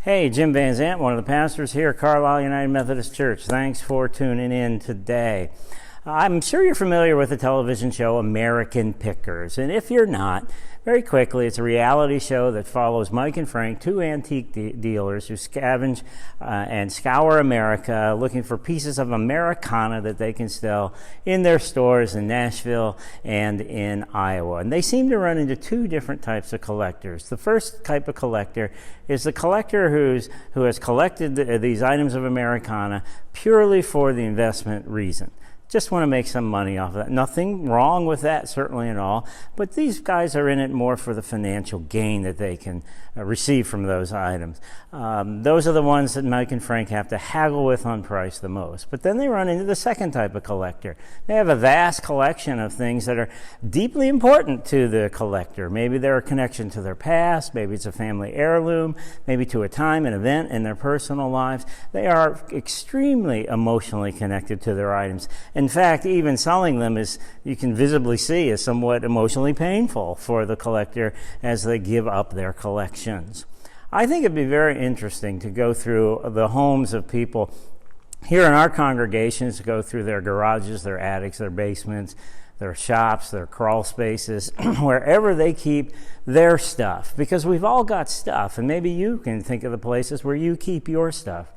Hey, Jim Van Zant, one of the pastors here at Carlisle United Methodist Church. Thanks for tuning in today. I'm sure you're familiar with the television show American Pickers, and if you're not, very quickly, it's a reality show that follows Mike and Frank, two antique dealers who scavenge and scour America looking for pieces of Americana that they can sell in their stores in Nashville and in Iowa. And they seem to run into two different types of collectors. The first type of collector is the collector who has collected these items of Americana purely for the investment reason. Just want to make some money off of that. Nothing wrong with that, certainly at all. But these guys are in it more for the financial gain that they can receive from those items. Those are the ones that Mike and Frank have to haggle with on price the most. But then they run into the second type of collector. They have a vast collection of things that are deeply important to the collector. Maybe they're a connection to their past. Maybe it's a family heirloom. Maybe to a time, an event in their personal lives. They are extremely emotionally connected to their items. In fact, even selling them, is, you can visibly see, is somewhat emotionally painful for the collector as they give up their collections. I think it'd be very interesting to go through the homes of people here in our congregations, to go through their garages, their attics, their basements, their shops, their crawl spaces, wherever they keep their stuff. Because we've all got stuff, and maybe you can think of the places where you keep your stuff.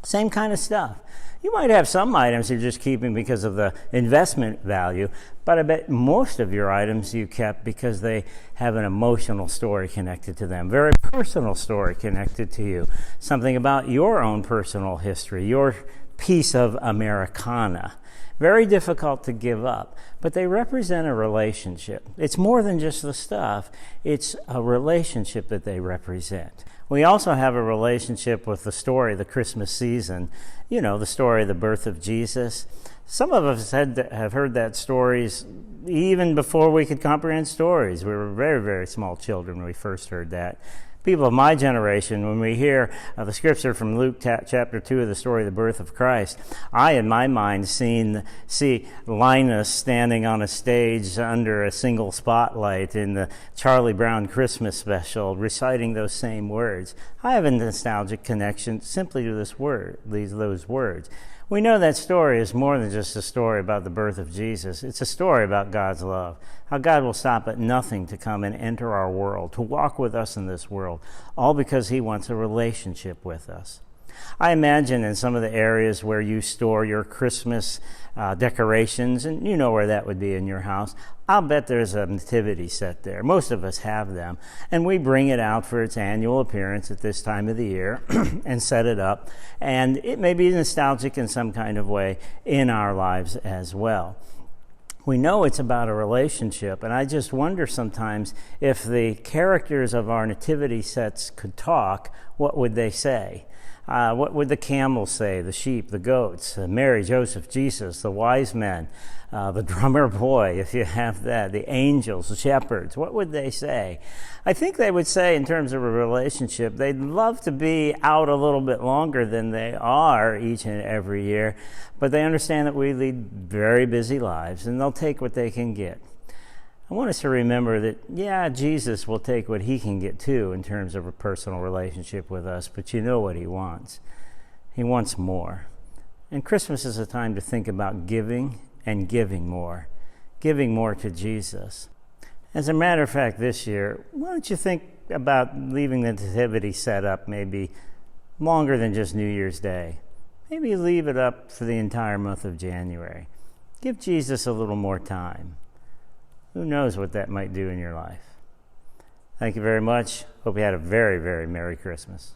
Same kind of stuff. You might have some items you're just keeping because of the investment value, but I bet most of your items you kept because they have an emotional story connected to them, very personal story connected to you, something about your own personal history, your piece of Americana. Very difficult to give up, but they represent a relationship. It's more than just the stuff, it's a relationship that they represent. We also have a relationship with the story, the Christmas season, you know, the story of the birth of Jesus. Some of us have heard that stories even before we could comprehend stories. We were very, very small children when we first heard that. People of my generation, when we hear the scripture from Luke chapter 2 of the story of the birth of Christ, I, in my mind, see Linus standing on a stage under a single spotlight in the Charlie Brown Christmas special, reciting those same words. I have a nostalgic connection simply to those words. We know that story is more than just a story about the birth of Jesus. It's a story about God's love, how God will stop at nothing to come and enter our world, to walk with us in this world, all because he wants a relationship with us. I imagine in some of the areas where you store your Christmas decorations, and you know where that would be in your house, I'll bet there's a nativity set there. Most of us have them, and we bring it out for its annual appearance at this time of the year and set it up, and it may be nostalgic in some kind of way in our lives as well. We know it's about a relationship, and I just wonder sometimes if the characters of our nativity sets could talk, what would they say? What would the camels say, the sheep, the goats, Mary, Joseph, Jesus, the wise men, the drummer boy, if you have that, the angels, the shepherds? What would they say? I think they would say, in terms of a relationship, they'd love to be out a little bit longer than they are each and every year, but they understand that we lead very busy lives, and they'll take what they can get. I want us to remember that, yeah, Jesus will take what he can get too in terms of a personal relationship with us, but you know what he wants. He wants more. And Christmas is a time to think about giving and giving more to Jesus. As a matter of fact, this year, why don't you think about leaving the nativity set up maybe longer than just New Year's Day? Maybe leave it up for the entire month of January. Give Jesus a little more time. Who knows what that might do in your life? Thank you very much. Hope you had a very, very Merry Christmas.